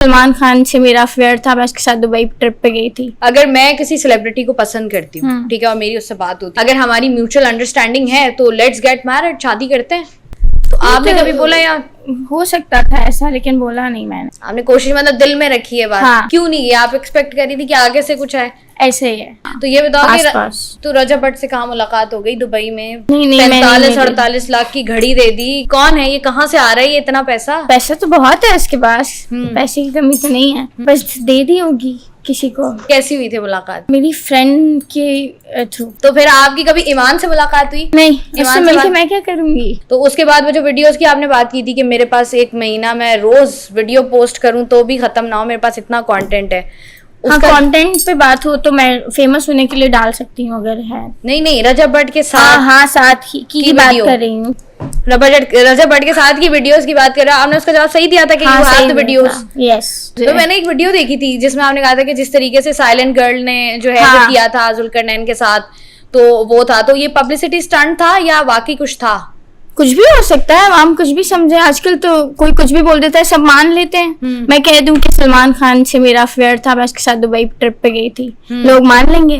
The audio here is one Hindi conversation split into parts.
सलमान खान से मेरा अफेयर था, मैं उसके साथ दुबई ट्रिप पे गई थी। अगर मैं किसी सेलिब्रिटी को पसंद करती हूँ, ठीक है, और मेरी उससे बात होती है, अगर हमारी म्यूचुअल अंडरस्टैंडिंग है तो लेट्स गेट मैरिड, शादी करते हैं। तो आपने कभी बोला या हो सकता था ऐसा, लेकिन बोला नहीं मैंने। आपने कोशिश मतलब दिल में रखी है बात? हाँ। क्यों नहीं? ये आप एक्सपेक्ट करी थी कि आगे से कुछ है? ऐसे ही है। तो ये बताओ कि आस-पास। तो रजब भट्ट से कहाँ मुलाकात हो गई दुबई में? नहीं, मैं नहीं 45-48 लाख की घड़ी दे दी। कौन है ये? कहाँ से आ रहा है ये इतना पैसा? पैसा तो बहुत है उसके पास, पैसे की कमी तो नहीं है, बस दे दी होगी किसी को। कैसी हुई थी मुलाकात? मेरी फ्रेंड के थ्रू। तो फिर आपकी कभी ईमान से मुलाकात हुई? नहीं, ईमान इससे से मिलके बात- मैं क्या करूंगी। तो उसके बाद वो जो वीडियोस की आपने बात की थी कि मेरे पास 1 महीना मैं रोज वीडियो पोस्ट करूं तो भी खत्म ना हो, मेरे पास इतना कंटेंट है। हाँ, उसका कंटेंट पे बात हो तो मैं फेमस होने के लिए डाल सकती हूँ अगर है। नहीं, रजब भट्ट के साथ हाँ, साथ ही की बात वीडियो। कर रही हूँ। रजब भट्ट के साथ की वीडियोस की बात कर रहा, आपने उसका जवाब सही दिया था कि हाँ, यू सही हैव द दिया वीडियोस। था। यस। तो मैंने एक वीडियो देखी थी जिसमें आपने कहा था कि जिस तरीके से साइलेंट गर्ल ने जो है हाँ। जो किया था जुल्करनैन के साथ, तो वो था, तो ये पब्लिसिटी स्टंट था या वाकई कुछ था? कुछ भी हो सकता है, हम कुछ भी समझे। आजकल तो कोई कुछ भी बोल देता है, सब मान लेते हैं। मैं कह दूं कि सलमान खान से मेरा अफेयर था, मैं उसके साथ दुबई ट्रिप पे गई थी, लोग मान लेंगे?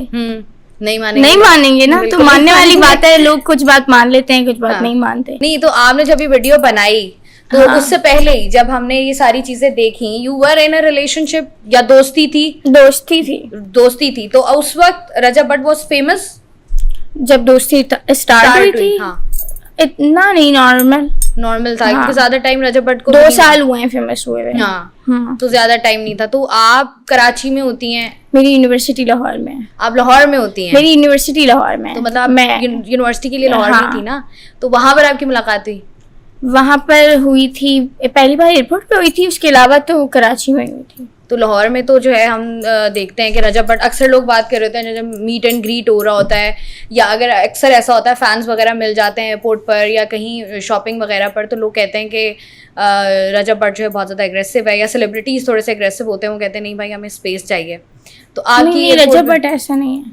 नहीं मानेंगे। नहीं मानेंगे ना, तो बिल्कुल मानने नहीं वाली मानेंगे। बात है। लोग कुछ बात मान लेते हैं, कुछ बात हाँ। नहीं मानते। नहीं, तो आपने जब ये वीडियो बनाई तो हाँ। उससे पहले ही जब हमने ये सारी चीजें देखी, you were in a relationship या दोस्ती थी? दोस्ती थी। तो उस वक्त रजब भट्ट वाज फेमस? जब दोस्ती स्टार्ट हुई थी, हाँ, इतना नहीं, नॉर्मल था हाँ। क्योंकि ज्यादा टाइम रजब भट्ट को 2 नहीं साल हुए हैं फेमस हुए हुए। हाँ, तो ज्यादा टाइम नहीं था। तो आप कराची में होती हैं, मेरी यूनिवर्सिटी लाहौर में है। आप लाहौर में होती हैं, मेरी यूनिवर्सिटी लाहौर में है। तो मतलब मैं आप यूनिवर्सिटी के लिए लाहौर हाँ। में थी ना, तो वहां पर आपकी मुलाकात हुई? वहां पर हुई थी, पहली बार एयरपोर्ट पे हुई थी, उसके अलावा तो कराची में हुई थी। तो लाहौर में तो जो है हम देखते हैं कि रजब भट्ट, अक्सर लोग बात कर रहे होते हैं जब मीट एंड ग्रीट हो रहा होता है, या अगर अक्सर ऐसा होता है फैंस वगैरह मिल जाते हैं एयरपोर्ट पर या कहीं शॉपिंग वगैरह पर, तो लोग कहते हैं कि रजब भट्ट जो है बहुत ज़्यादा एग्रेसिव है, या सेलिब्रिटीज थोड़े से एग्रेसिव होते हैं, वो कहते हैं नहीं भाई हमें स्पेस चाहिए। तो आपकी नहीं, रजब भट्ट ऐसा नहीं है।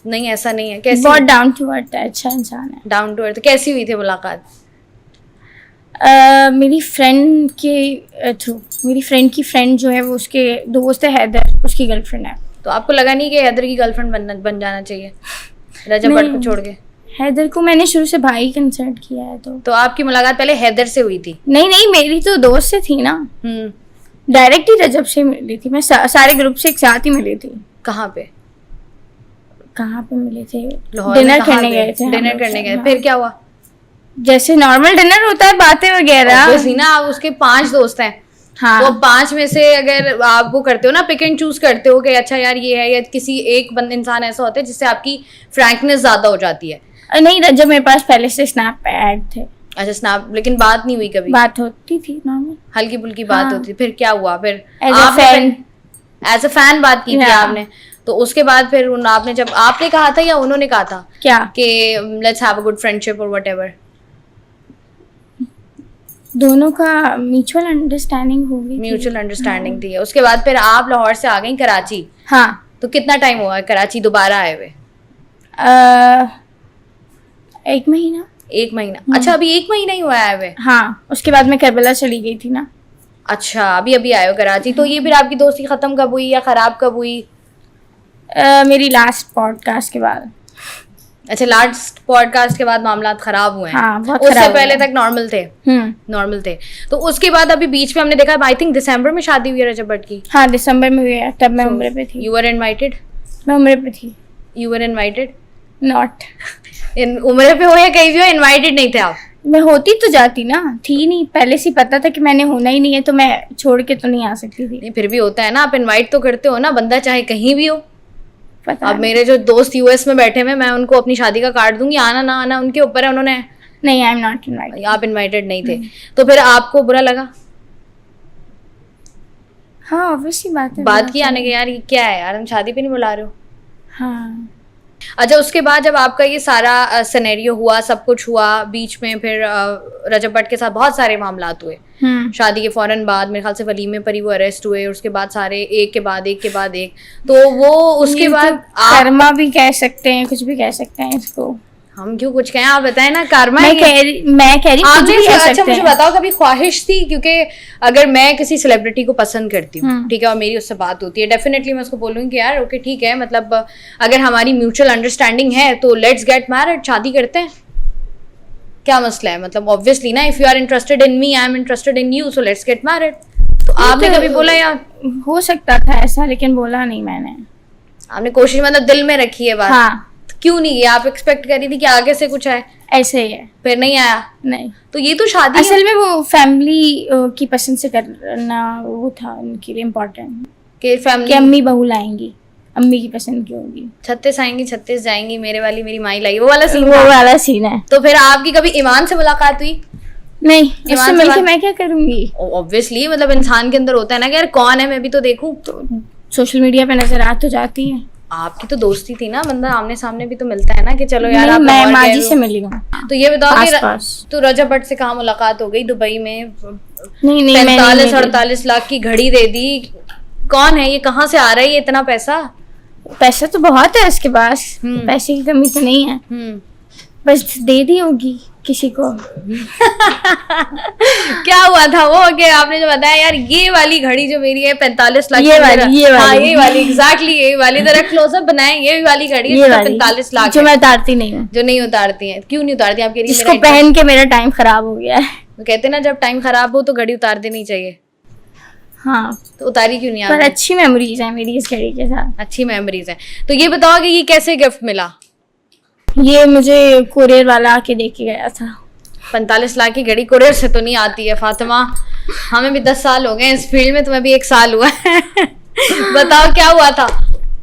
नहीं, ऐसा नहीं है। कैसी? बहुत डाउन टू अर्थ है, अच्छा इंसान है। Down to earth. कैसी हुई थी मुलाकात? मेरी फ्रेंड के थ्रू। मेरी फ्रेंड की फ्रेंड जो है वो उसके दोस्त है, हैदर, उसकी गर्लफ्रेंड है। तो आपको लगा नहीं कि हैदर की गर्लफ्रेंड बन जाना चाहिए रजब भट्ट को छोड़ के? हैदर को मैंने शुरू से भाई कंसिडर किया है। तो आपकी मुलाकात पहले हैदर से हुई थी? नहीं, मेरी तो दोस्त से थी ना, डायरेक्ट ही रजब से मिली थी। मैं सारे ग्रुप से एक साथ ही मिली थी। कहाँ पे मिले थे? लाहौर में? डिनर कहाँ करने पे? गए थे। डिनर करने गए, हाँ। फिर क्या हुआ? जैसे नॉर्मल डिनर होता है, बातें वगैरह। Obviously ना, आप उसके 5 दोस्त हैं, हाँ। तो 5 में से अगर आप वो करते हो ना, पिक एंड चूज करते हो कि अच्छा यार ये है, या किसी एक इंसान ऐसा होता है जिससे आपकी फ्रैंकनेस ज्यादा हो जाती है? नहीं, रजब मेरे पास पहले से स्नैप ऐड थे। अच्छा, स्नैप। लेकिन बात नहीं हुई कभी? बात होती थी नॉर्मल, हल्की फुल्की बात होती। फिर क्या हुआ? फिर एज अ फैन बात की थी आपने, तो उसके बाद फिर आपने जब आपने कहा था या उन्होंने कहा था क्या कि let's have a good friendship और व्हाटएवर? दोनों का म्यूचुअल अंडरस्टैंडिंग हो गई। म्यूचुअल अंडरस्टैंडिंग थी। उसके बाद फिर आप लाहौर से आ गई कराची। हाँ। तो कितना टाइम हुआ कराची दोबारा आए हुए? 1 महीना। 1 महीना? अच्छा, अभी 1 महीना ही हुआ है हुए? हाँ, उसके बाद मैं करबला चली गई थी ना। अच्छा, अभी आए हो कराची। तो ये फिर आपकी दोस्ती खत्म कब हुई या खराब कब हुई? मेरी लास्ट पॉडकास्ट के बाद। अच्छा, लास्ट पॉडकास्ट के बाद मामलात खराब हुए हैं। हाँ, बहुत उससे खराब पहले हुए। तक नॉर्मल थे। तो उसके बाद अभी बीच में हमने देखा, आई थिंक दिसंबर में शादी हुई है रजब भट्ट की। हाँ, दिसंबर में हुई है, तब मैं उम्र पे थी। You were invited? मैं उम्र पे थी। You were invited? नॉट। उम्र पे हो या कहीं भी हो, इनवाइटेड नहीं थे आप? मैं होती तो जाती ना, थी नहीं, पहले से पता था कि मैंने होना ही नहीं है, तो मैं छोड़ के तो नहीं आ सकती थी। नहीं, फिर भी होता है ना, आप इनवाइट तो करते हो ना, बंदा चाहे कहीं भी हो। पता अब मेरे जो दोस्त यूएस में बैठे हुए, मैं उनको अपनी शादी का कार्ड दूंगी, आना ना आना उनके ऊपर है। उन्होंने नहीं, आई एम नॉट इनवाइटेड। आप इनवाइटेड नहीं थे, तो फिर आपको बुरा लगा? हाँ, ऑब्वियसली बात है। बात की आने के, यार ये क्या है यार, हम शादी पे नहीं बुला रहे हो। हाँ। अच्छा, उसके बाद जब आपका ये सारा सिनेरियो हुआ, सब कुछ हुआ, बीच में फिर रजब भट्ट के साथ बहुत सारे मामलात हुए। शादी के फौरन बाद मेरे ख्याल से वलीमे पर ही वो अरेस्ट हुए, और उसके बाद सारे एक के बाद एक, तो वो उसके बाद कर्मा भी कह सकते हैं, कुछ भी कह सकते हैं इसको। हम क्यों कुछ कहें, आप बताएं ना। कर्मा मैं है कह रही कुछ आपने। भी कह अच्छा सकते मुझे हैं। बताओ, कभी ख्वाहिश थी, क्योंकि अगर मैं किसी सेलिब्रिटी को पसंद करती हूँ, ठीक है, और मेरी उससे बात होती है, डेफिनेटली मैं उसको बोलूंगी कि यार ओके ठीक है, मतलब अगर हमारी म्यूचुअल अंडरस्टैंडिंग है तो लेट्स गेट मैरिड, शादी करते हैं, क्या मसला है? मतलब ऑब्वियसली ना, if you are interested in me, I am interested in you, so let's get married. तो आपने कभी बोला यार? हो सकता था ऐसा, लेकिन बोला नहीं मैंने। आपने कोशिश मतलब दिल में रखी है बात? हाँ। तो क्यों नहीं है? आप एक्सपेक्ट करी थी कि आगे से कुछ है, ऐसे ही है। फिर नहीं आया? नहीं, तो ये तो शादी है। असल में वो फैमिली की पसंद से करना वो था उनके लिए इम्पोर्टेंट, कि कि फैमिली अम्मी बहू लाएंगी, अम्मी की पसंद की होगी। 36 आएंगी 36 जाएंगी, मेरे वाली मेरी माई लाई, वो वाला सीन वो था। वाला सीन है। तो फिर आपकी कभी ईमान से मुलाकात हुई? नहीं, ईमान उससे से मिलके बात- मैं क्या करूंगी? ऑब्वियसली, मतलब इंसान के अंदर होता है ना कि यार कौन है, मैं भी तो देखूं। तो सोशल मीडिया पे नजर आ तो जाती है। आपकी तो दोस्ती थी ना, बंदा आमने सामने भी तो मिलता है ना कि चलो यार नहीं, आप मैं लाहौर गए माजी हो। से मिली हूँ। तो ये बताओ कि आस-पास। तो रजब भट्ट से कहाँ मुलाकात हो गई? दुबई में नहीं नहीं, मैं नहीं 45-48 लाख की घड़ी दे दी। कौन है ये, कहाँ से आ रहा है ये इतना पैसा? मिली। पैसा तो बहुत है उसके पास, पैसे की कमी तो नहीं है, बस दे दी होगी किसी को। क्या हुआ था वो कि आपने जो बताया यार ये वाली घड़ी जो मेरी है 45 लाख ये की, वाली, ये हाँ वाली। ये वाली एग्जैक्टली ये वाली, जरा क्लोजअप बनाए, ये वाली घड़ी है ये जिसका वाली 45 लाख जो है, मैं उतारती नहीं हूँ, जो नहीं उतारती हैं। क्यों नहीं उतारती? आप कह रही हैं जिसको मेरा पहन के मेरा टाइम खराब हो गया है। तो कहते हैं ना जब टाइम खराब हो तो घड़ी उतार देनी चाहिए, हाँ, तो उतारी क्यों नहीं पर आपने? अच्छी मेमोरीज है मेरी इस घड़ी के साथ। अच्छी मेमोरीज है। तो ये बताओ कि ये कैसे गिफ्ट मिला? ये मुझे कुरियर वाला आके दे के गया था। 45 लाख की घड़ी कुरियर से तो नहीं आती है फातिमा, हमें भी 10 साल हो गए इस फील्ड में, तुम्हें भी 1 साल हुआ है। बताओ क्या हुआ था,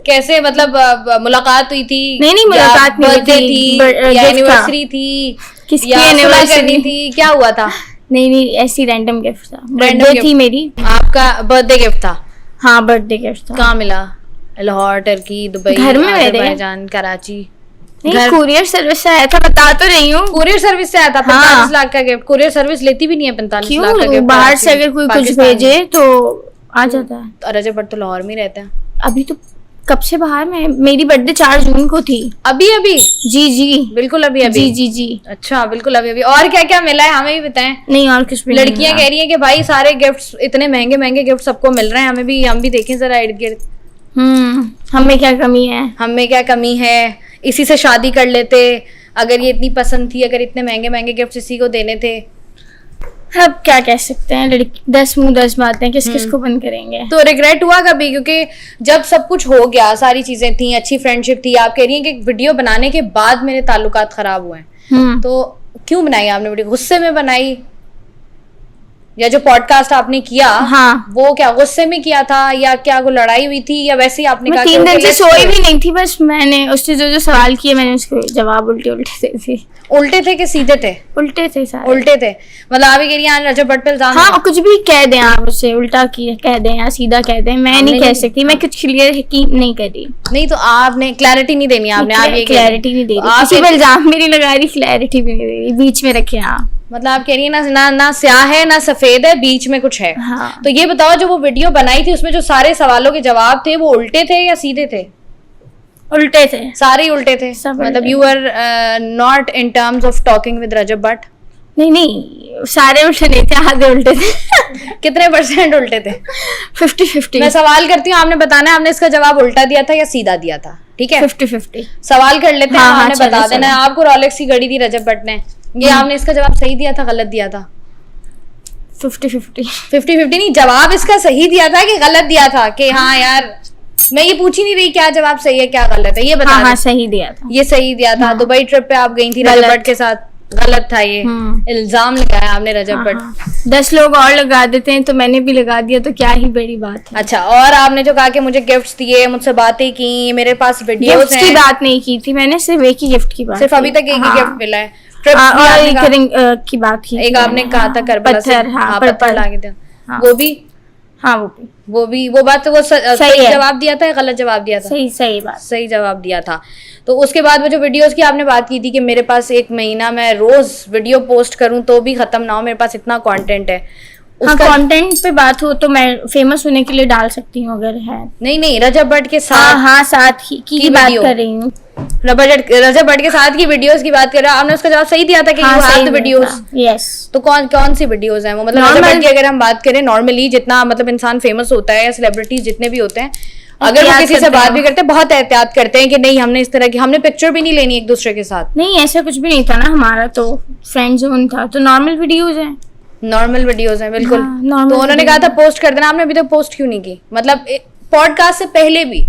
कैसे मतलब मुलाकात हुई थी? नहीं, मुलाकात नहीं हुई बर्थडे थी, थी या gift था। एनिवर्सरी थी किसकी या सुलह anniversary? करनी थी, क्या हुआ था? नहीं, ऐसी रैंडम गिफ्ट था, Random बर्थडे gift। थी मेरी। आपका बर्थडे गिफ्ट था? हाँ, बर्थडे गिफ्ट था। कहाँ मिला? लाहौर, टर्की, दुबई, घर में मेरे। अज़रबैजान, कराची? नहीं, कुरियर सर्विस से आया था, बता तो रही हूँ। कुरियर सर्विस से आया था 45 लाख का गिफ्ट? कुरियर सर्विस लेती भी नहीं है 45 लाख का क्यों? गिफ्ट। बाहर से अगर कोई कुछ पाकिस्तान में। भेजे तो आ जाता है। तो रजब भट्ट तो लाहौर में ही रहते हैं। अभी तो कब से बाहर में? मेरी बर्थडे 4 जून को थी। अभी अभी? जी बिल्कुल अभी अभी? जी। अच्छा बिल्कुल अभी अभी। और क्या क्या मिला है हमें भी बताएं। नहीं, और कुछ भी नहीं लड़कियां मिला। कह रही हैं कि भाई सारे गिफ्ट्स इतने महंगे महंगे गिफ्ट सबको मिल रहे हैं, हमें भी, हम भी देखें जरा इर्द गिर्द, हमें क्या कमी है? हमें क्या कमी है, इसी से शादी कर लेते अगर ये इतनी पसंद थी, अगर इतने महंगे महंगे गिफ्ट इसी को देने थे। अब क्या कह सकते हैं, लड़की 10 मुंह 10 बातें, किस को बंद करेंगे। तो रिग्रेट हुआ कभी? क्योंकि जब सब कुछ हो गया, सारी चीजें थी, अच्छी फ्रेंडशिप थी, आप कह रही हैं कि वीडियो बनाने के बाद मेरे ताल्लुकात खराब हुए हैं, तो क्यों बनाई आपने वीडियो? गुस्से में बनाई? या जो पॉडकास्ट आपने किया, हाँ, वो क्या गुस्से में किया था, या क्या कोई लड़ाई हुई थी, या वैसे ही आपने मैं कहा 3 दिन okay, से let's सोई do it? भी नहीं थी, बस मैंने उससे जो सवाल किए मैंने उसके जवाब उल्टे दे दिए। उल्टे थे कि सीधे थे? उल्टे थे सारे। उल्टे थे। मतलब आप ये कह रही हैं रजब भट्ट पे इल्जाम? हाँ, कुछ भी कह दें आप उससे, उल्टा कह दें या सीधा कह दें, मैं नहीं कह सकती, मैं कुछ क्लियर की नहीं कर रही। नहीं तो आपने क्लैरिटी नहीं देनी, आपने आप ये क्लैरिटी नहीं दे रही, आप किसी पे इल्जाम मेरी लगा रही, क्लैरिटी भी नहीं दे रही, बीच में रखे आप। मतलब आप कह रही है ना स्याह है ना सफेद है, बीच में कुछ है। हाँ। तो ये बताओ जो वो वीडियो बनाई थी उसमें जो सारे सवालों के जवाब थे वो उल्टे थे या सीधे थे? उल्टे थे, सारे ही उल्टे थे। सब मतलब उल्टे। You are not in terms of talking with Rajab Bhatt? नहीं, सारे उल्टे नहीं थे, आधे उल्टे थे। कितने % उल्टे थे? 50-50। मैं सवाल करती हूँ, आपने बताना है आपने इसका जवाब उल्टा दिया था या सीधा दिया था, ठीक है? 50-50 सवाल कर लेते हैं, हाँ, आपने चलो, बता देना है। चलो। आपको रोलेक्स की घड़ी दी रजब भट्ट ने, ये आपने इसका जवाब सही दिया था गलत दिया था? 50-50 50-50 नहीं, जवाब इसका सही दिया था कि गलत दिया था? कि हाँ यार मैं ये पूछ ही नहीं रही क्या जवाब सही है क्या गलत है, ये बता हाँ, दो। सही दिया था। ये सही दिया था। दुबई ट्रिप पे आप गई थी रजब भट्ट के साथ, गलत था ये, इल्जाम लगाया आपने रजब भट्ट। 10 लोग और लगा देते हैं तो मैंने भी लगा दिया, तो क्या ही बड़ी बात है। अच्छा, और आपने जो कहा कि मुझे गिफ्ट्स दिए, मुझसे बातें की, मेरे पास वीडियोस गिफ्ट की हैं, बात नहीं की थी मैंने, सिर्फ एक ही गिफ्ट की बात सिर्फ की। अभी तक एक ही हाँ। गिफ्ट मिला है। ट्रिप और एक रिंग की बात की एक थी आपने मैंने, कहा था हाँ, करबला से, पत्थर, हाँ, हाँ, पत्थर पत्थर। ला के दिया, हाँ। वो भी हाँ, वो बात तो वो सही है। जवाब दिया था या गलत जवाब दिया था? सही बात। सही जवाब दिया था। तो उसके बाद वो जो वीडियोस की आपने बात की थी कि मेरे पास 1 महीना मैं रोज वीडियो पोस्ट करूं तो भी खत्म ना हो, मेरे पास इतना कंटेंट है, हाँ, कंटेंट पे बात हो तो मैं फेमस होने के लिए डाल सकती हूँ अगर है। नहीं रजब भट्ट के साथ, हाँ साथ की बात वीडियो कर रही हूँ। रजब भट्ट के साथ की वीडियोस की बात कर रहे हो, आपने उसका जवाब सही दिया था कि हाँ, यू हैव सही द वीडियोस। यस। तो कौन सी वीडियोस हैं वो, मतलब रजब भट्ट की अगर हम बात करें नॉर्मली, जितना मतलब इंसान फेमस होता है या सेलिब्रिटीज जितने भी होते हैं, अगर वो किसी से बात भी करते हैं बहुत एहतियात करते हैं कि नहीं हमने इस तरह की, हमने पिक्चर भी नहीं लेनी एक दूसरे के साथ। नहीं ऐसा कुछ भी नहीं था ना, हमारा तो फ्रेंड जोन था, तो नॉर्मल वीडियोस हैं। नॉर्मल वीडियोस हैं बिल्कुल। हाँ, normal तो उन्होंने कहा था पोस्ट कर देना, आपने अभी तक पोस्ट क्यों नहीं की? मतलब पॉडकास्ट से पहले भी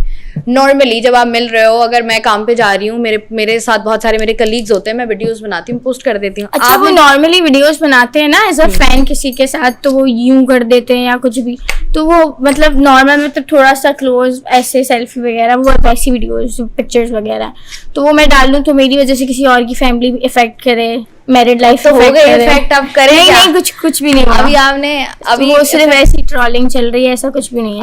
नॉर्मली जब आप मिल रहे हो, अगर मैं काम पे जा रही हूँ, मेरे साथ बहुत सारे मेरे कलीग्स होते हैं, मैं वीडियोस बनाती हूँ, पोस्ट कर देती हूँ। अच्छा, वो नॉर्मली वीडियोस बनाते हैं ना एज अ फैन किसी के साथ, तो वो यूं कर देते हैं या कुछ भी, तो वो मतलब नॉर्मल मतलब थोड़ा सा क्लोज ऐसे सेल्फी वगैरह, वो वैसी वीडियोस पिक्चर्स वगैरह, तो वो मैं डाल दूँ तो मेरी वजह से किसी और की फैमिली इफेक्ट करे, मैरिड लाइफ तो हो गई इफेक्ट, अब करें नहीं कुछ भी नहीं हुआ। अभी आपने वो सिर्फ ऐसी ट्रोलिंग चल रही है, ऐसा कुछ भी नहीं है।